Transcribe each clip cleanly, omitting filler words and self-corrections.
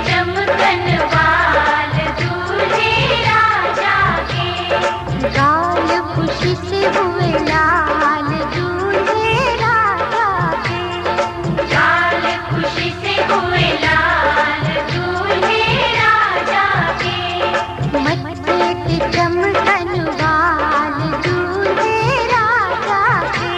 चमकन वाल दूल्हे राजा के। गाल खुशी से हुए लाल दूल्हे राजा के। गाल खुशी से हुए लाल दूल्हे राजा के। मत्थे पे चमकन वाल दूल्हे राजा के।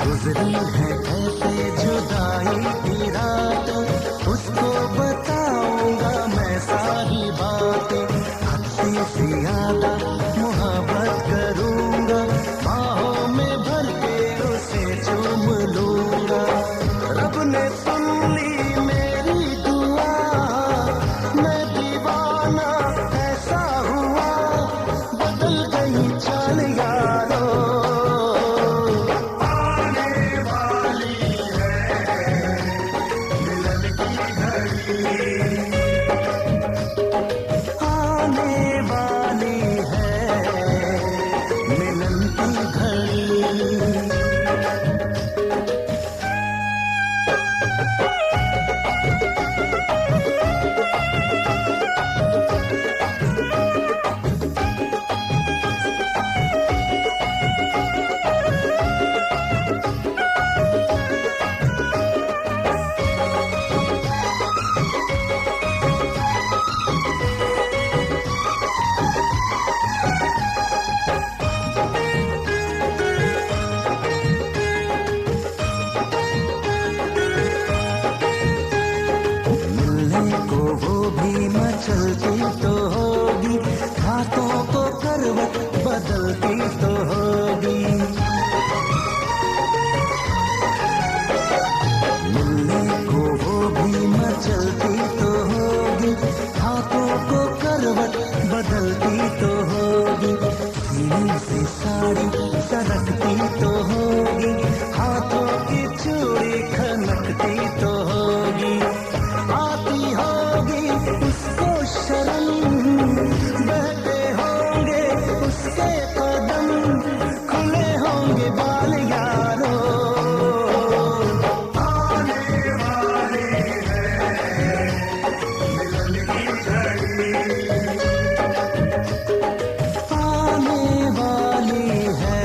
गुजरी है कैसे जुदाई की रात, उसको बताऊंगा मैं सारी बातें। हद से ज्यादा मोहब्बत करूंगा, बाहों में भर के उसे चूम लूंगा। रब ने सुन ली मेरी दुआ, मैं दीवाना ऐसा हुआ, बदल गई चाल यारो। चलती तो होगी, हाथों को करवट बदलती तो होगी। मिलने को वो भी मचलती तो होगी, हाथों को करवट बदलती तो होगी। सीने से साड़ी सरकती तो होगी, हाथों की चूड़ी खनकती तो होगी। आती होगी उसको शर्म, बहते होंगे उसके कदम, खुले होंगे बाल यारो। आने वाली है मिलन की घड़ी, आने वाली है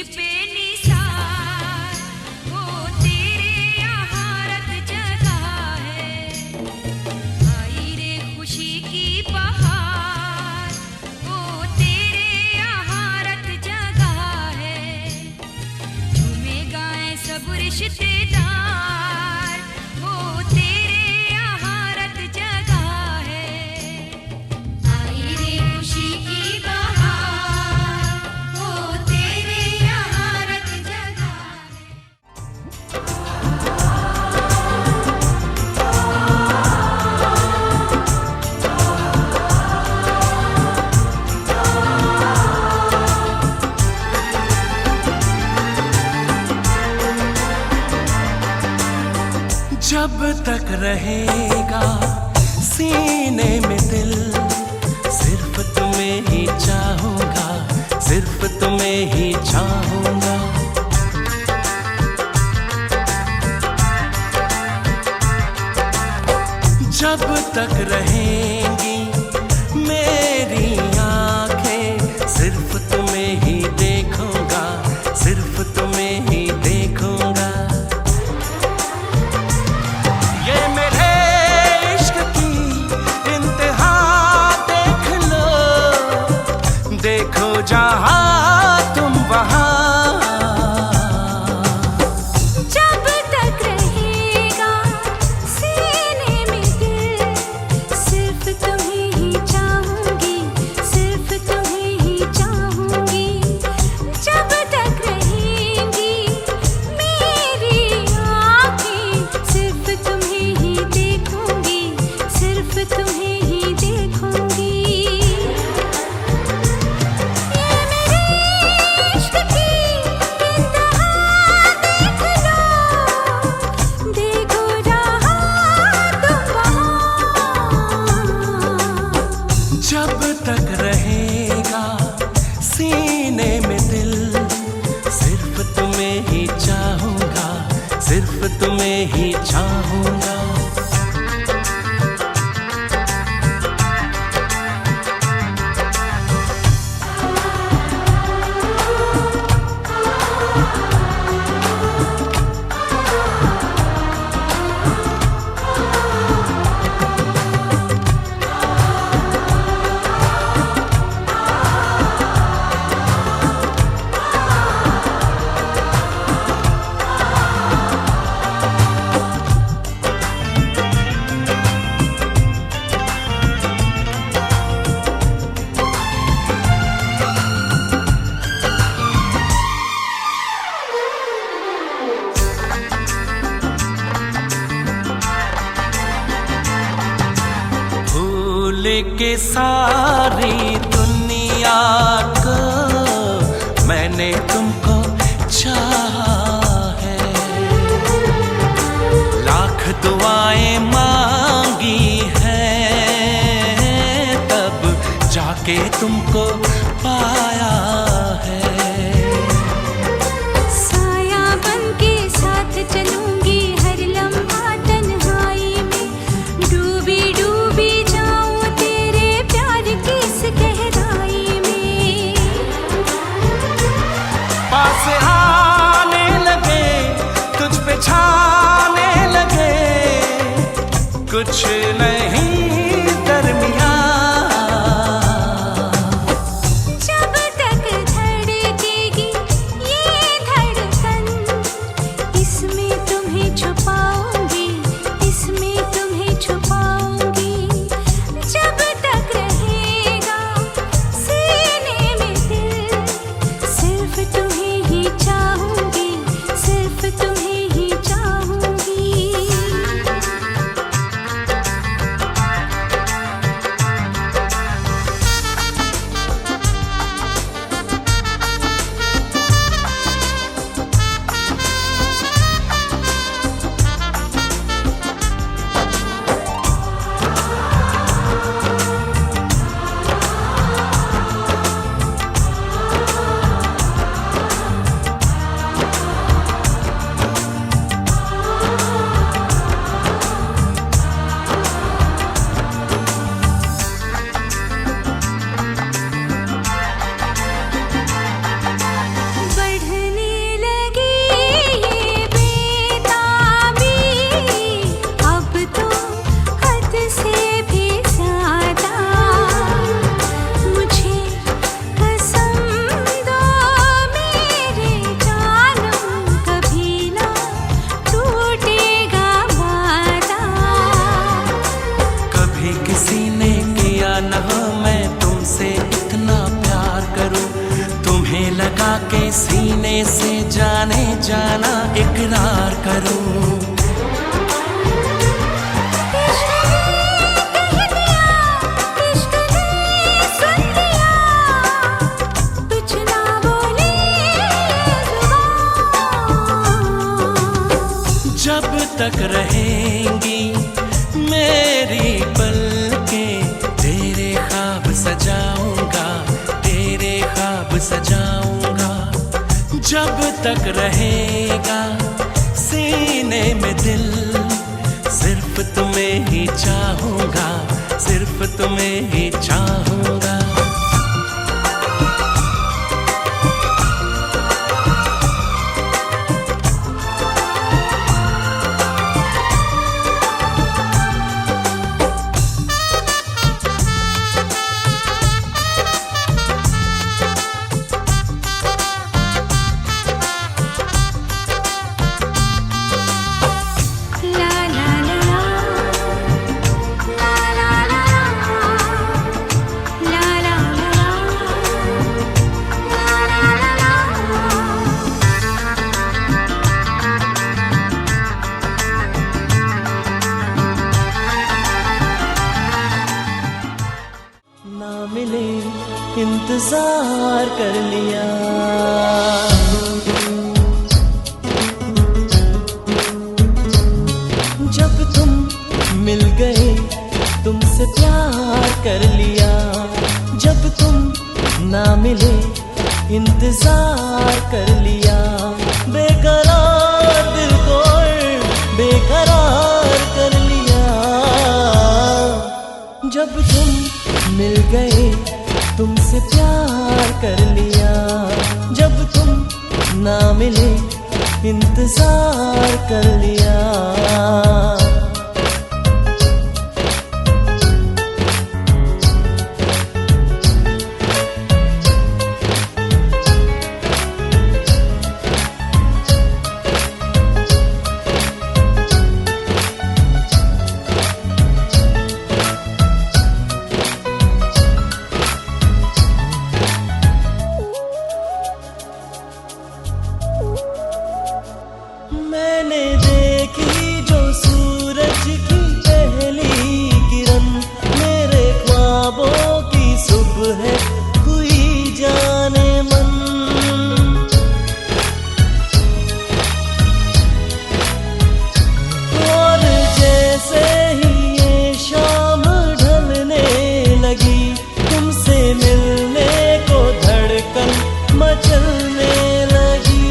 पे निसार, वो तेरे यहाँ रत जगा है। आई रे खुशी की बहार, वो तेरे यहाँ रत जगा है। झूमे गाएं सब रिश्तेदार, वो तेरे यहाँ रत जगा है। आई रे खुशी की बहार, वो तेरे यहाँ रत जगा है। जब तक रहेगा सीने में दिल, सिर्फ तुम्हें ही चाहूंगा, सिर्फ तुम्हें ही चाहूंगा। जब तक रहेंगी मेरी आंखें, सिर्फ तुम्हें ही देखूंगा, सिर्फ तुम्हें ही देखूंगा। ये मेरे इश्क की इंतहा देख लो, देखो जहां तुम वहां। जब तक रहेगा सीने में दिल, सिर्फ तुम्हें ही चाहूंगी, सिर्फ तुम्हें ही चाहूंगी। जब तक रहेंगी मेरी आँखें, सिर्फ तुम्हें ही देखूंगी, सिर्फ तुम्हें ही देखूंगी। ये मेरे इश्क की इंतहा देख लो, देखो जहां तुम वहां। जब तक रहेगा सीने में दिल, सिर्फ तुम्हें ही चाहूंगा, सिर्फ तुम्हें ही चाहूंगा। भूल के सारी दुनिया को मैंने तुमको चाहा है। लाख दुआएं मांगी हैं, तब जाके तुमको पाया है। साया बन के साथ चलूंगी हर लम्हा तन्हाई में, डूबी डूबी जाऊं तेरे प्यार की इस गहराई में। पास आने लगे, तुझ पे छाने लगे, कुछ नहीं दरमियां। जब न हो मैं तुमसे इतना प्यार करूं, तुम्हें लगा के सीने से जाने जाना इकरार करूं। जब तक रहेंगी मेरी पलकें, तेरे ख्वाब सजाऊंगा, तेरे ख्वाब सजाऊंगा। जब तक रहेगा सीने में दिल, सिर्फ तुम्हें ही चाहूंगा, सिर्फ तुम्हें ही चाहूंगा। मिले इंतजार कर लिया, जब तुम मिल गए तुमसे प्यार कर लिया। जब तुम ना मिले इंतजार कर लिया, बेकरार दिल को बेकरार कर लिया। जब तुम मिल गए तुमसे प्यार कर लिया, जब तुम ना मिले इंतजार कर लिया। मैंने देखी जो सूरज की पहली किरण, मेरे ख्वाबों की सुबह हुई जाने मन। और जैसे ही ये शाम ढलने लगी, तुमसे मिलने को धड़कन मचलने लगी।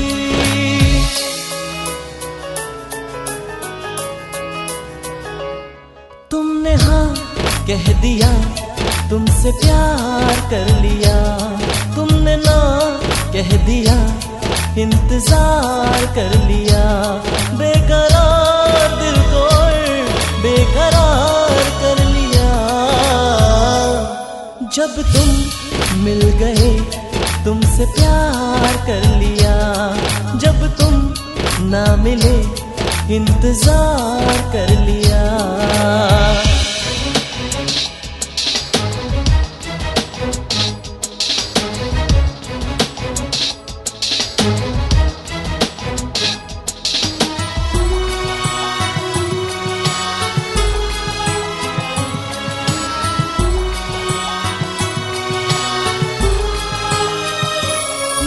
तुमने हाँ कह दिया, तुमसे प्यार कर लिया। तुमने ना कह दिया, इंतजार कर लिया। बेकरार दिल को बेकरार कर लिया। जब तुम मिल गए तुमसे प्यार कर लिया, जब तुम ना मिले इंतजार कर लिया।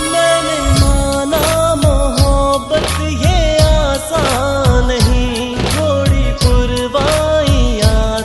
मैंने माना मोहब्बत ये आसान नहीं, थोड़ी पुरवाइयाँ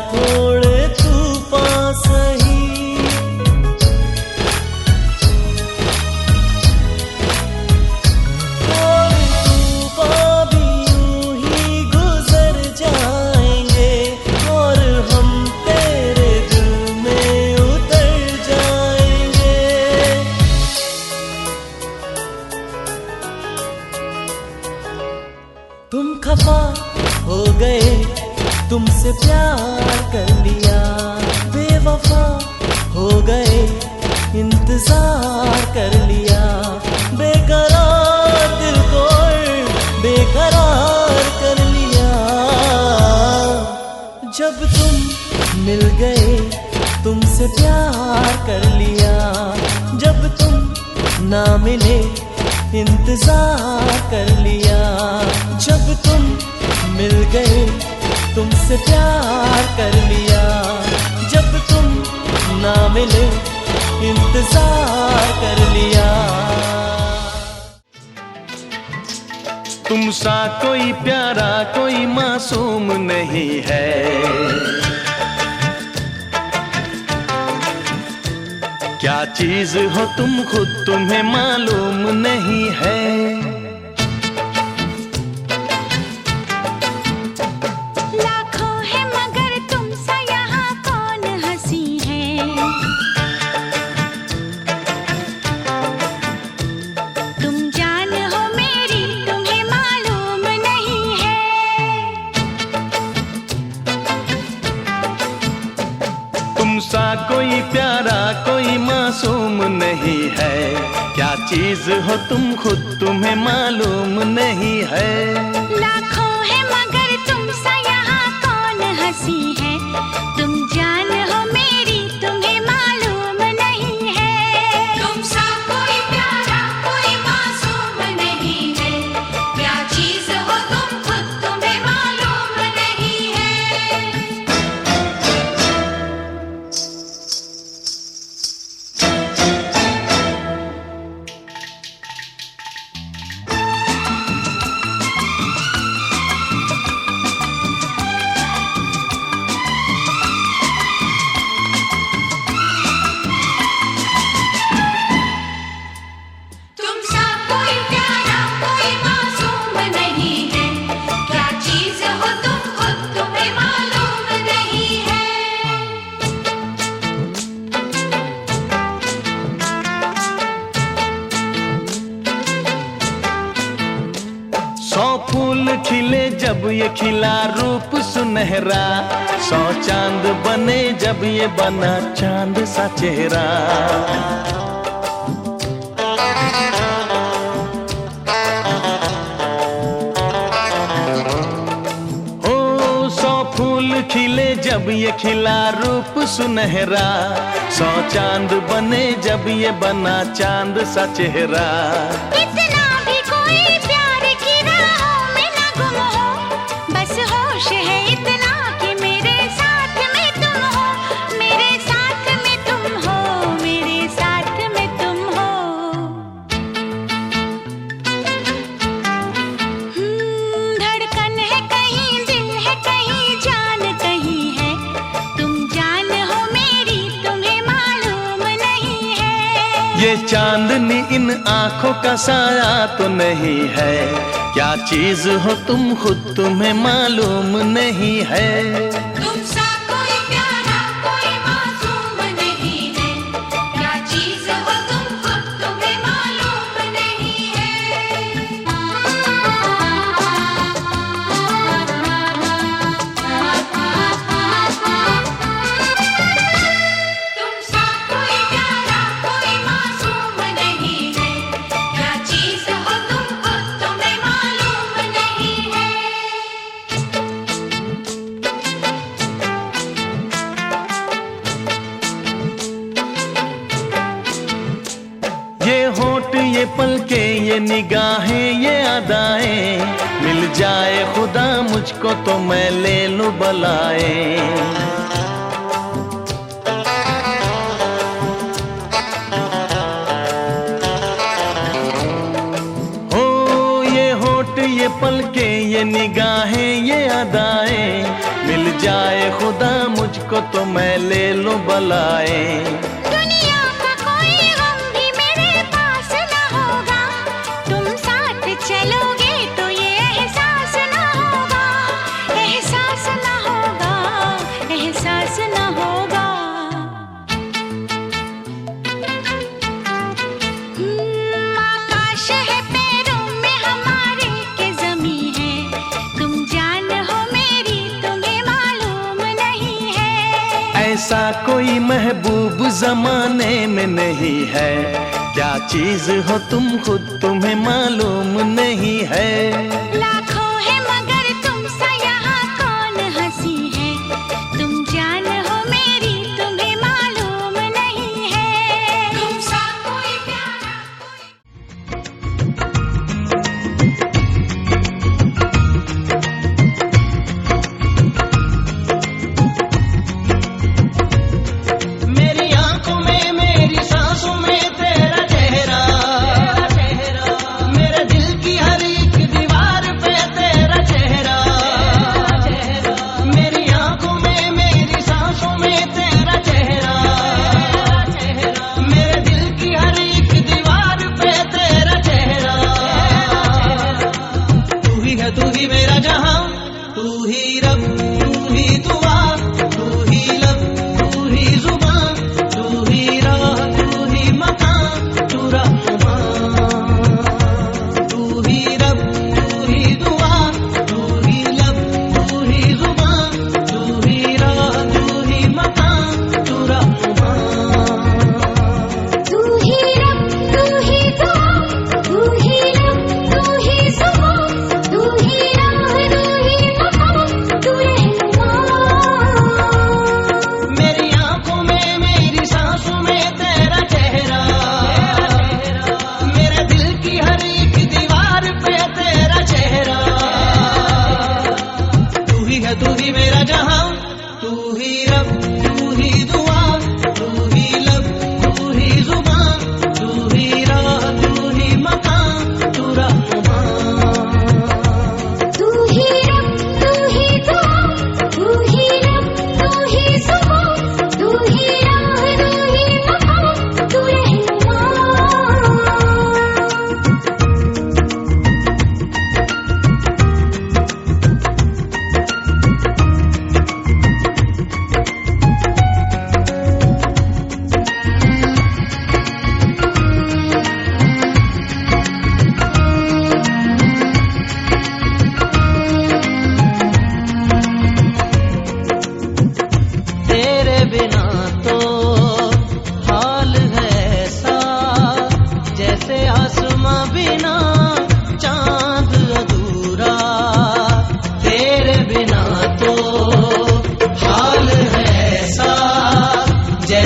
तुमसे प्यार कर लिया। जब तुम ना मिले इंतजार कर लिया, जब तुम मिल गए तुमसे प्यार कर लिया। जब तुम ना मिले इंतजार कर लिया। तुम सा कोई प्यारा कोई मासूम नहीं है, क्या चीज हो तुम खुद तुम्हें मालूम नहीं है। लाखों है मगर तुम सा यहाँ कौन हंसी है। तुम जान हो मेरी तुम्हें मालूम नहीं है। तुम सा कोई प्यारा कोई मासूम नहीं है, क्या चीज हो तुम खुद तुम्हें मालूम नहीं है। लाखों है मगर तुम सा यहाँ कौन हंसी है। तुम जान हो मेरी तुम्हें मालूम नहीं है। तुम सा कोई प्यारा कोई मासूम नहीं है, क्या चीज हो तुम खुद तुम्हें मालूम नहीं है। तुम सा कोई प्यारा कोई मासूम नहीं है, क्या चीज हो तुम खुद तुम्हें मालूम नहीं है। सौ फूल खिले जब ये खिला रूप सुनहरा, 100 चांद बने जब ये बना चांद सा चेहरा। ओ 100 फूल खिले जब ये खिला रूप सुनहरा, 100 चांद बने जब ये बना चांद सा चेहरा। इतना भी कोई प्यार की राहों में ना गुम हो, बस होश है इतना कि मेरे साथ में तुम हो, मेरे साथ में तुम हो, मेरे साथ में तुम हो। धड़कन है कहीं दिल है कहीं जान कहीं है, तुम जान हो मेरी तुम्हें मालूम नहीं है। ये चांदनी इन आंखों का साया तो नहीं है, क्या चीज हो तुम खुद तुम्हें मालूम नहीं है। तुम सा कोई प्यारा कोई मासूम नहीं है, क्या चीज हो तुम खुद तुम्हें मालूम नहीं है। तुम सा कोई प्यारा कोई मासूम नहीं है, क्या चीज हो तुम खुद तुम्हें मालूम नहीं है। ये होठ ये पलके ये निगाहें ये अदाएं, मिल जाए खुदा मुझको तो मैं ले लूं बलाए। ओ ये होठ ये पलके ये निगाहें ये अदाएं, मिल जाए खुदा मुझको तो मैं ले लूं बलाए। दुनिया का कोई गम भी मेरे पास न होगा, तुम साथ चलोगे तो ये एहसास न होगा, एहसास न होगा, एहसास न होगा। आकाश है पैरों में हमारे के ज़मीं है, तुम जान हो मेरी तुम्हें मालूम नहीं है। ऐसा कोई महबूब जमाने में नहीं है, क्या चीज हो तुम खुद तुम्हें मालूम नहीं है। लाखों है मगर तुम सा यहाँ कौन हंसी है, तुम जान हो मेरी तुम्हें मालूम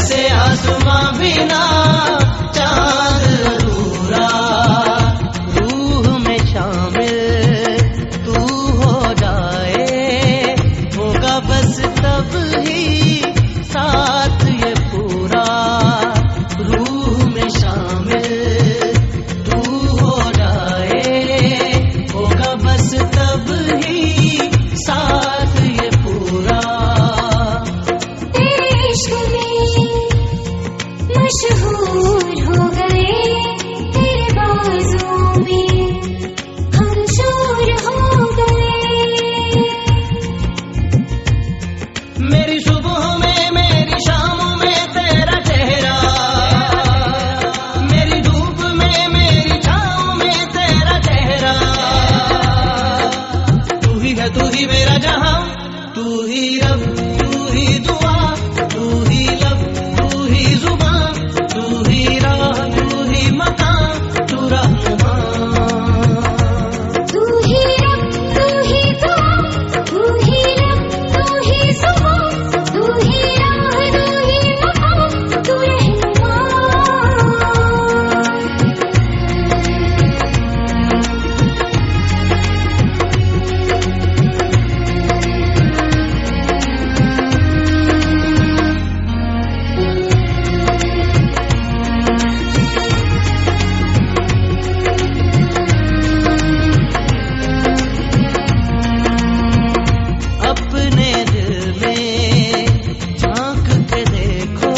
जैसे आसमां बिना चांद अधूरा। रूह में शामिल तू हो जाए, होगा बस तब ही साथ ये पूरा। रूह में शामिल तू हो जाए, होगा बस तब ही साथ ये पूरा। तेरे इश्क में मशहूर हो गए, तेरे बाजों में हम शूर हो गए। मेरी सुबह में मेरी शाम में तेरा चेहरा, मेरी धूप में मेरी छाँव में तेरा चेहरा। तू ही है तू ही मेरा जहां, तू ही रब तू ही दुआ, तू ही लब तू ही जुबान, तू ही राह तू ही मकान, तू रहनुमा। तू ही रब तू ही दुआ, तू ही लब तू ही जुबान, तू ही राह तू ही मकान, तू रहनुमा। अपने दिल में झांक के देखो,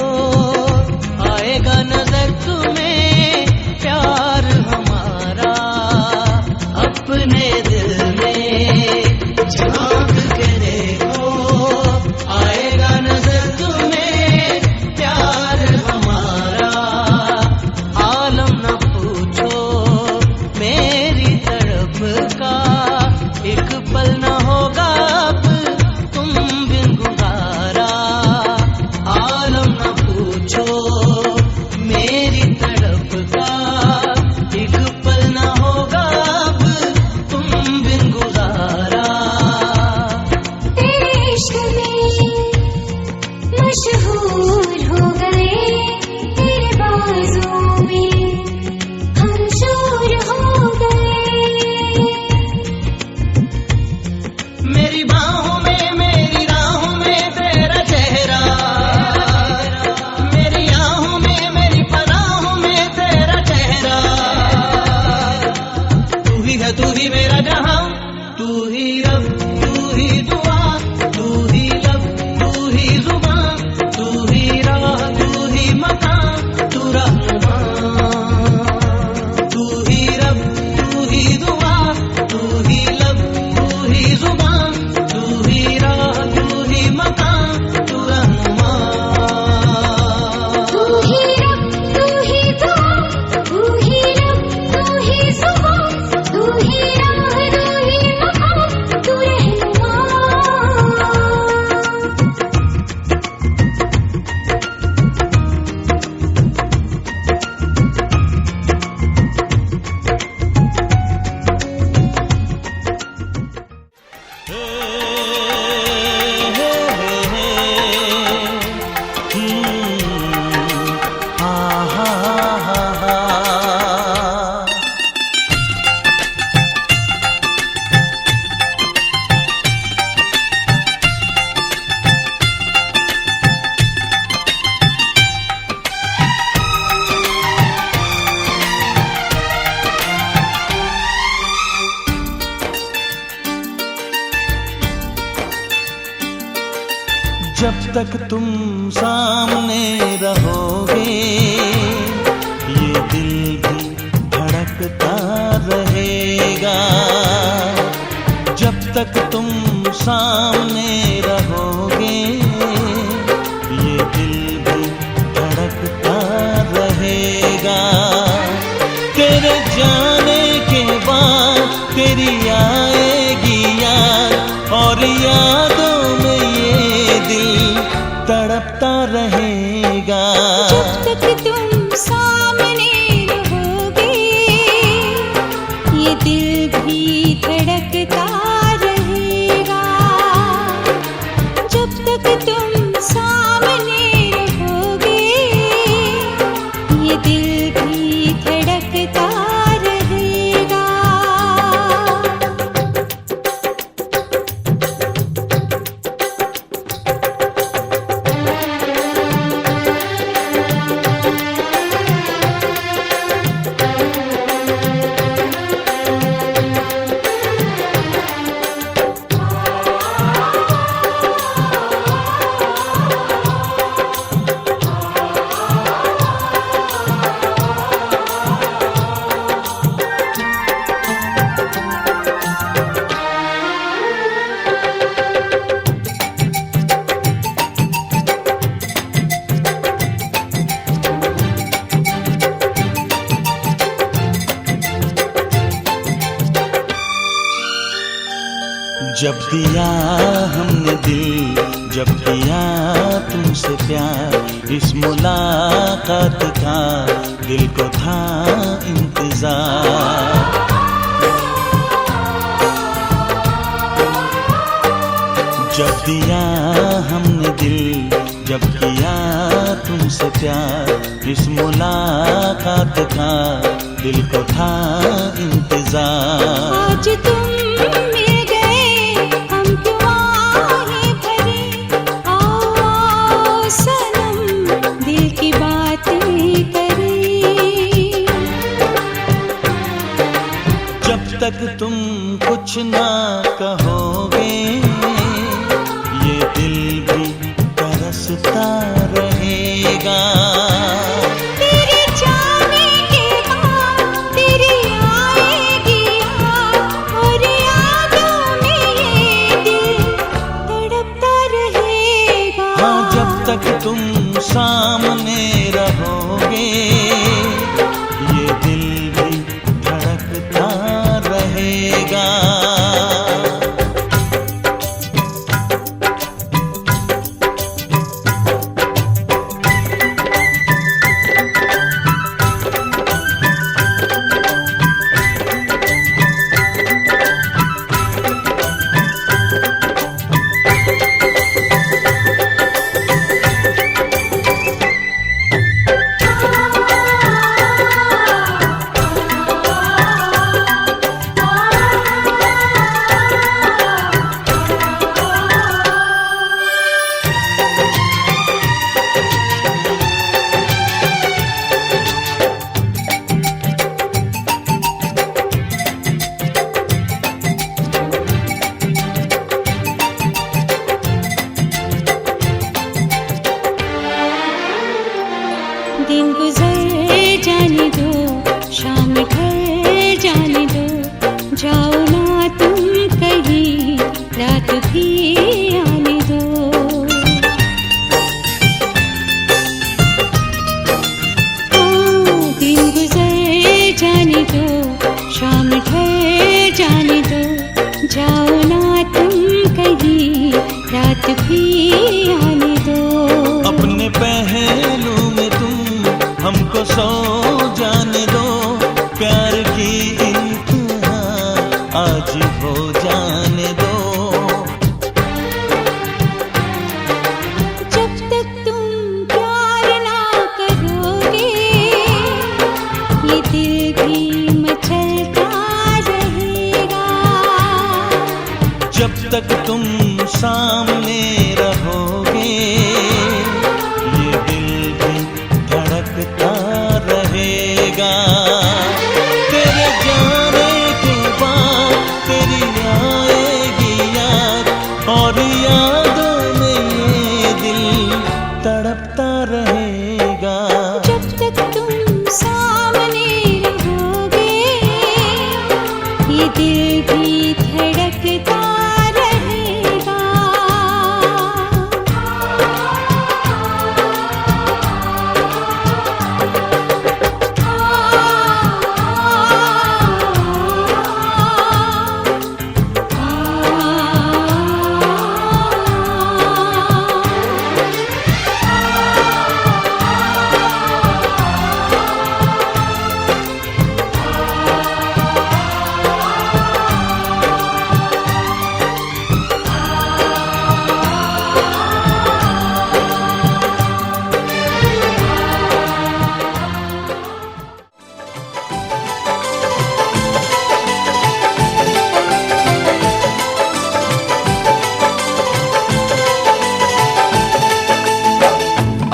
आएगा नजर तुम्हें प्यार हमारा। अपने दिल में झांक के देखो, आएगा नजर तुम्हें प्यार हमारा। आलम न पूछो मेरी तरफ का, एक पल न होगा अब तुम बिन गुजारा। आलम न पूछो मेरी तरफ का, एक पल न होगा अब तुम बिन गुजारा। तेरे इश्क में मशहूर हो गए, तेरे बाजों में हम शूर हो गए। मेरी बाहों में मेरी राहों में तेरा चेहरा, मेरी आहों में मेरी पनाहों में तेरा चेहरा। तू ही है तू ही मेरा जहां, तू ही रब तू ही दुआ, तू ही लब तू ही जुबान, तू ही राह तू ही मकान, तू रहनुमा। तू ही रब तू ही दुआ, तू ही लब तू ही जुबान, तू ही राह तू ही मकान, तू रहनुमा। तू ही रब तू ही दुआ, तू ही लब तू ही जुबान, तू ही राह तू ही मकान, तू रहनुमा। जब तक तुम सामने रहोगे, ये दिल भी धड़कता रहेगा। जब तक तुम सामने रहोगे, ये दिल भी धड़कता रहेगा। तेरे जाने के बाद तेरी आएगी याद, और यादों में ये दिल तड़पता रहेगा। जब तक तुम सामने रहोगे, ये दिल भी धड़कता रहेगा। जब तक तुम सामने रहोगे, जब दिया हमने दिल, जब किया तुमसे प्यार, इस मुलाकात का दिल को था इंतजार। जब दिया हमने दिल, जब किया तुमसे प्यार, इस मुलाकात का दिल को था इंतजार। आज तुम मिल गए, हम क्यों आहें भरे, आओ आओ सनम दिल की बातें करें। जब तक तुम कुछ ना कहोगे, ये दिल भी तरसता रहेगा। तेरे जाने के बाद तेरी आएगी याद, और यादों में ये दिल तड़पता रहेगा। हाँ, जब तक तुम सामने रहोगे, ये दिल भी धड़कता रहेगा। दिन गुजर जाने दो, शाम ढल जाने दो, जाओ ना तुम कहीं, रात भी आने दो। हाँ, दिन गुजर जाने दो, शाम ढल जाने दो, जाओ ना तुम कहीं, रात भी आने दो। अपने पहलू में तुम हमको सो जाने दो, प्यार की इंतहा आज हो जाने दो। जब तक तुम प्यार ना करोगे, ये दिल भी मचलता रहेगा। जब तक तुम सामने रहोगे, ये दिल भी धड़कता रहेगा। तेरे जाने के बाद तेरी आएगी याद, और यादों में ये दिल तड़पता रहेगा। जब तक तुम सामने रहोगे, ये दिल भी धड़कता रहेगा।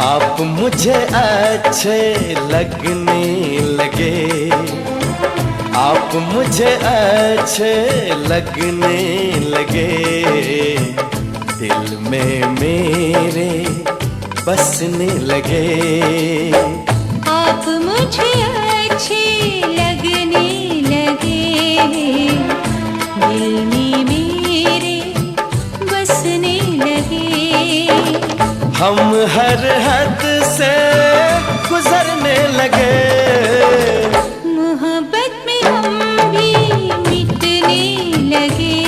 आप मुझे अच्छे लगने लगे, आप मुझे अच्छे लगने लगे, दिल में मेरे बसने लगे। आप मुझे अच्छे लगने लगे, दिल में मेरे बसने लगे। हम हर हद से गुजरने लगे, मोहब्बत में हम भी मिटने लगे।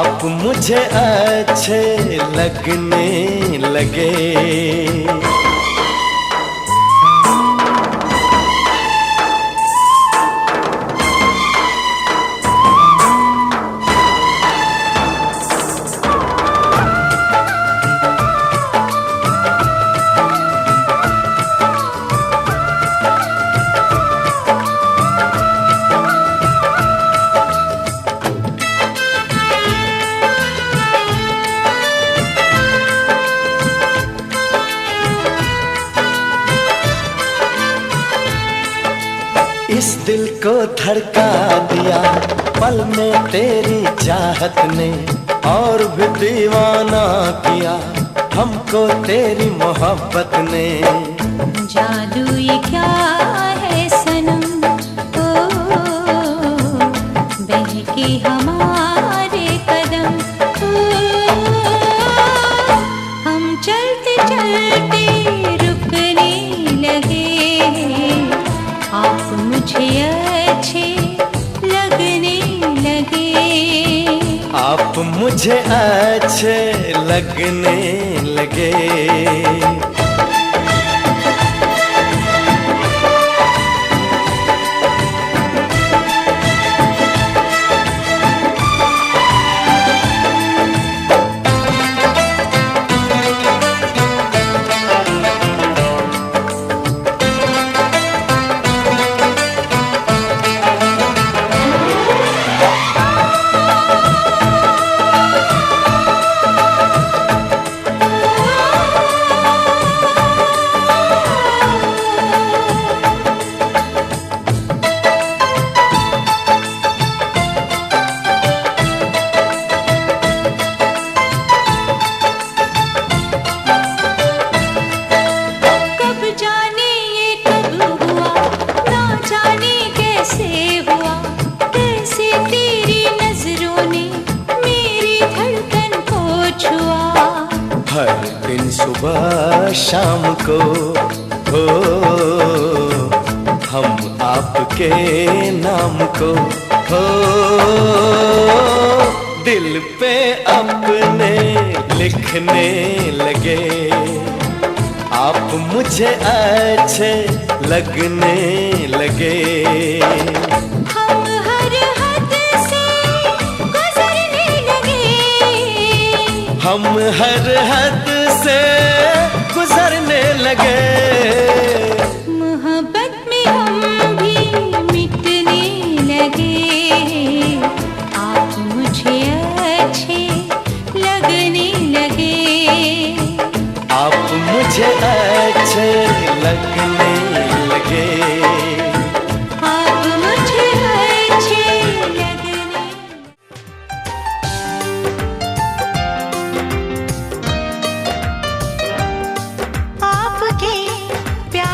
आप मुझे अच्छे लगने लगे। इस दिल को धड़का दिया पल में तेरी चाहत ने, और भी दीवाना किया हमको तेरी मोहब्बत ने। जादू ये क्या है सनम, ओ बहके हमारे कदम, ओ हम चलते चलते रुकने लगे। आप मुझे अच्छे लगने लगे। आप मुझे अच्छे लगने लगे। हर दिन सुबह शाम को हो हम आपके नाम को हो दिल पे अपने लिखने लगे। आप मुझे अच्छे लगने लगे। हम हर हद से गुजरने लगे। हम हर हद से गुजरने लगे। मोहब्बत में हम भी मिटने लगे। आप मुझे अच्छे लगने लगे। आप मुझे अच्छे लगने लगे। आप मुझे अच्छे लगने। आपके प्यार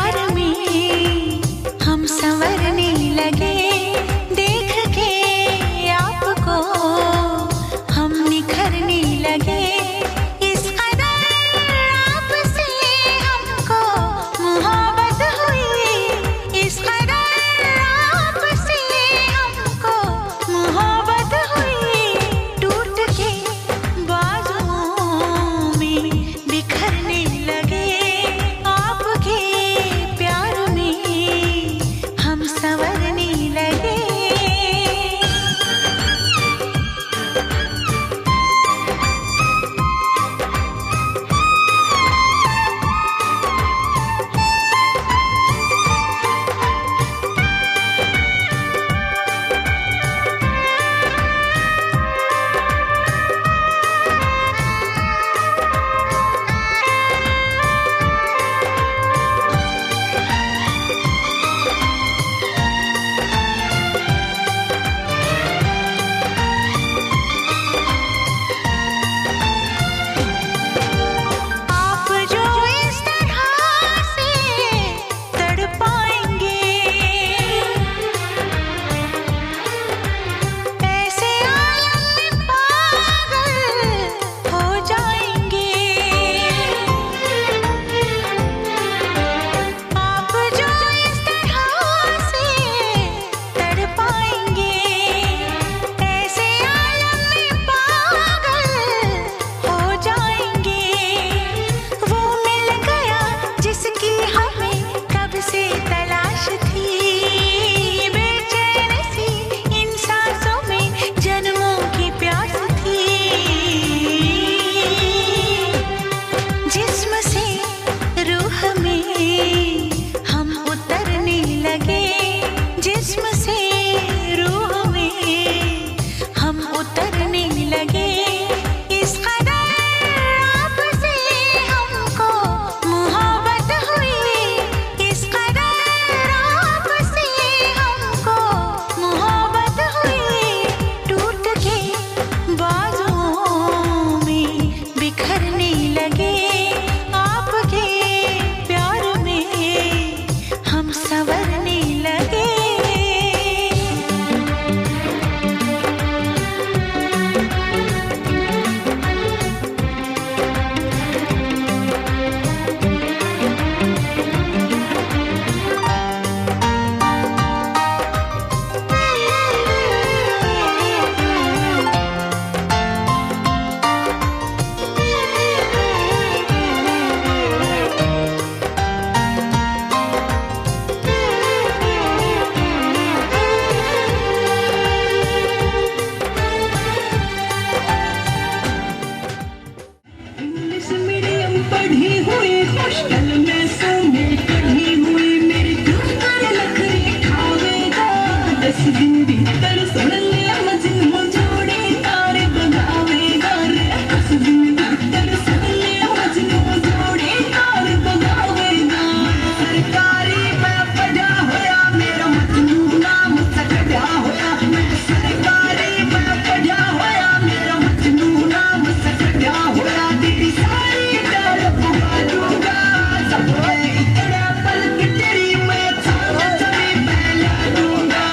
पढ़ी हुई हॉस्टल में सोने पढ़ी हुई मेरी दूसर लखरे खावेगा 10 दिन भीतर सुन ले मजनू जोड़े तारे बगावेगा रे 10 दिन भीतर सुन ले मजनू जोड़े तारे बगावेगा सरकारी में पढ़ा होया मेरा मजनू नाम सकड़ा होया सरकारी में पढ़ा होया मेरा मजनू नाम सकड़ा होया तेरी सारी डाल बुआ दूंगा सबके इतना पल कि तेरी मैं छान जमी पहला दूंगा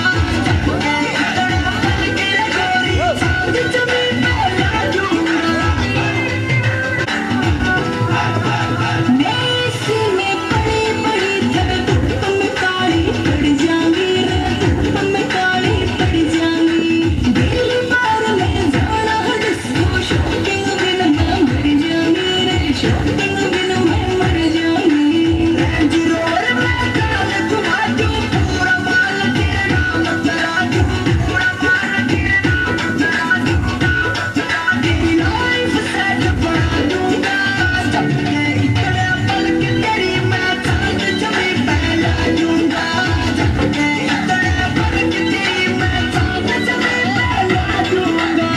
सबके इतना पल कि गोरी छान जमी पहला दूंगा मैं इसी में पड़ी पड़ी थक धूप में काली पड़ जाऊंगी रे धूप में काली पड़ जाऊंगी दिल पर ले जाना जिसको शॉपिंग बिन मैं मर जाऊंगी रे शॉपिंग बिन मैं मर जाऊंगी रेंज रोवर में काल घुमा दूं पूरा माल तेरे नाम करा दूं पूरा माल तेरे नाम करा दूं तेरी लाइफ सेट बना दूंगा सबके इतने पल कि तेरी मैं चांद जमी पहला दूंगा सबके इतने पल कि तेरी मैं चांद जमी पहला दूंगा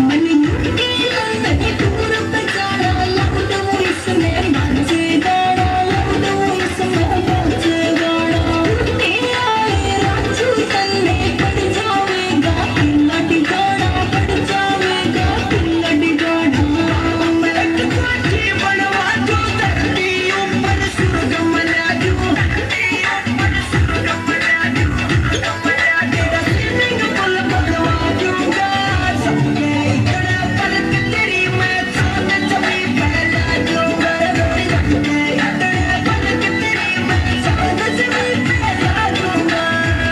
मन मुट्ठी लंदनी दूर पे जाना लग दो इसमें बाजे गाना लग दो इसमें बाजे गाना उठे आए राजू तन्ने पड़ जावेगा किला टिकाना पड़ जावेगा किला टिकाना मैं कोठी बनवा दूं धरती ऊपर स्वर्ग बना दूं धरती ऊपर स्वर्ग बना दूं तेरा स्विमिंग पूल बनवा दूंगा सबके इतने पल कि तेरी मैं चांद जमी पहला दूंगा सबके इतने पल कि तेरी मैं चांद जमी पहला दूंगा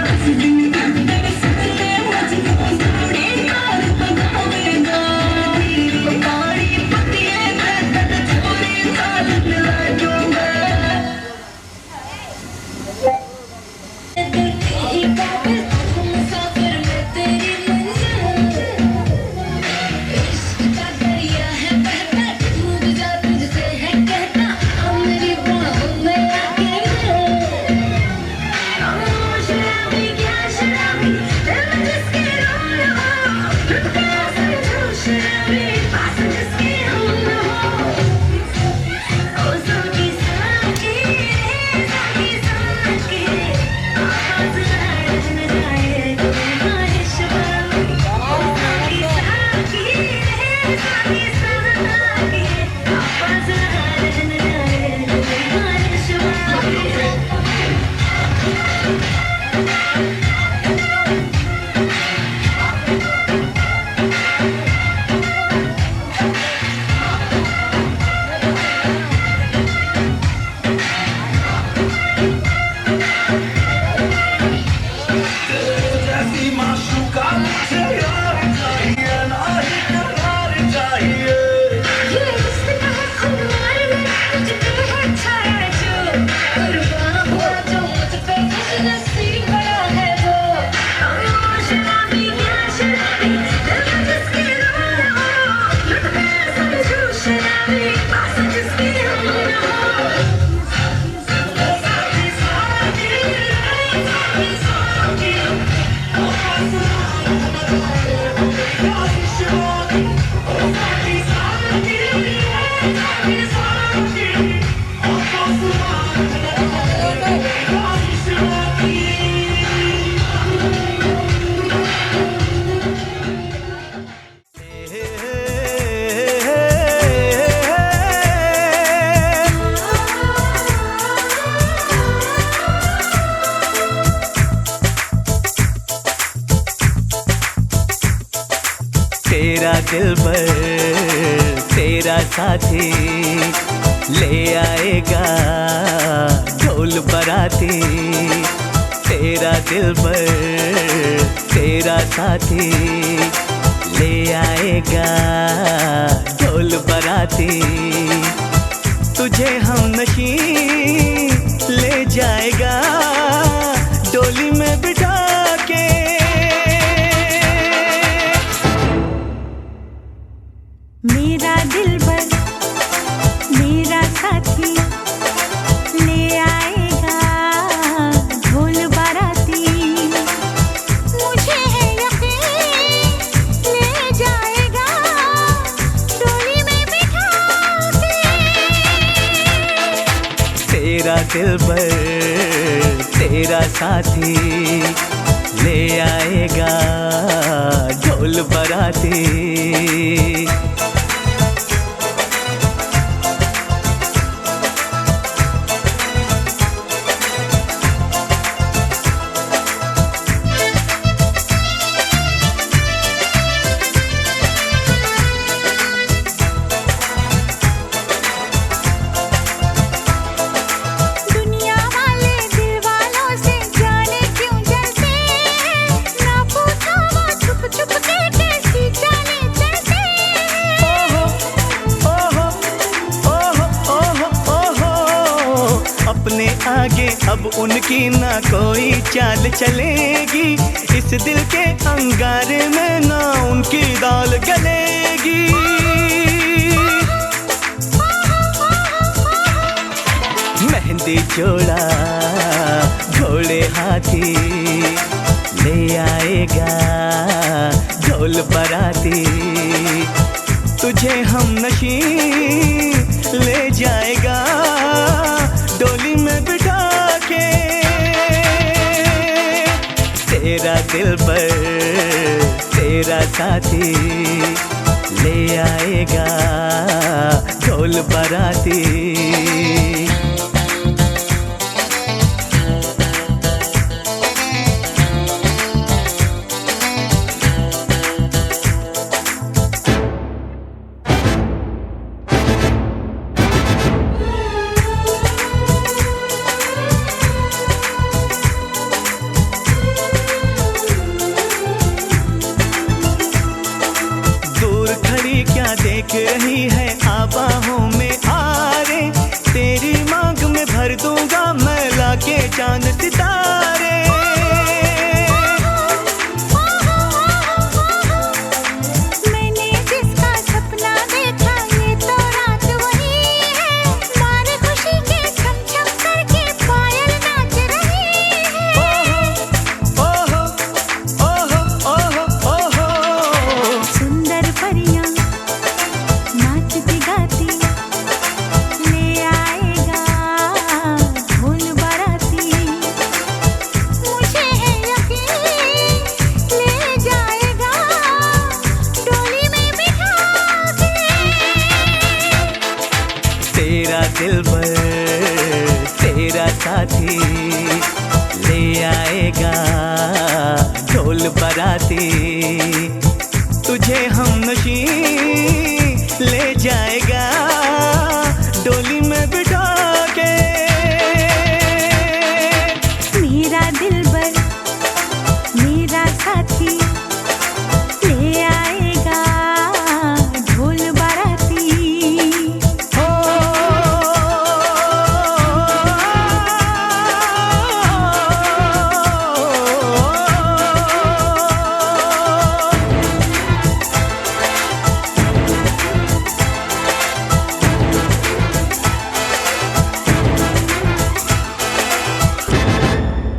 10 दिन भीतर सुन ले मजनू जोड़े तार बगावेगा तेरी कारी पतिये मैं तन छोड़े ताल मिला दूंगा तेरी काबिल मुसाफिर मैं तेरी मंजिल इश्क का दरिया है बहता डूब जा तुझसे है कहता अब मेरी बाहों में आके शराबी क्या शराबी दिल में जिसके रोल हो लुट गया समझो शराबी पास जिसके हम न हो ओ साकी साकी आवाज लड़ न जाए कोई ख्वाहिश बाकी साकी साकी आवाज लड़ न जाए कोई ख्वाहिश बाकी जैसी माशूका मुझे यार चाहिए ना ही करार चाहिए ये रिश्ता है खुमार में तुझ पे है छाया जो कुर्बान हुआ जो मुझ पे खुश नसीब बड़ा है वो शराबी क्या शराबी दिल में जिसके रोल हो लुट गया समझो शराबी पास जिसके हम न हो साकी साकी तेरा दिलबर तेरा साथी ले आएगा ढोल बराती तेरा दिलबर तेरा साथी ले आएगा ढोल बाराती, तुझे हमनशी ले जाएगा डोली में बिठा के। मेरा दिलबर मेरा साथी ले आएगा ढोल बाराती, मुझे है यकीन ले जाएगा डोली में बिठा के। तेरा दिलबर तेरा साथी ले आएगा ढोल बाराती। अपने आगे अब उनकी ना कोई चाल चलेगी, इस दिल के अंगारे में ना उनकी दाल गलेगी। मेहंदी जोड़ा घोड़े हाथी ले आएगा ढोल बाराती, तुझे हमनशी ले जाएगा डोली में बिठा के। तेरा दिलबर तेरा साथी ले आएगा ढोल बाराती। क्या देख रही है आबाहों में आरे, तेरी मांग में भर दूंगा मैं लाके चांद सितारे। मैंने जिसका सपना देखा ये तो रात वही है, मारे खुशी के छम छम करके पायल नाच रही है। ओहो ओहो ओहो ओहो सुंदर परियां नाचती गाती ले आएगा ढोल बाराती, मुझे है यकीन ले जाएगा डोली में बिठा के। तेरा दिलबर तेरा साथी ले आएगा ढोल बाराती, तुझे हमनशी ले जाएगा डोली में बिठा के। मेरा दिलबर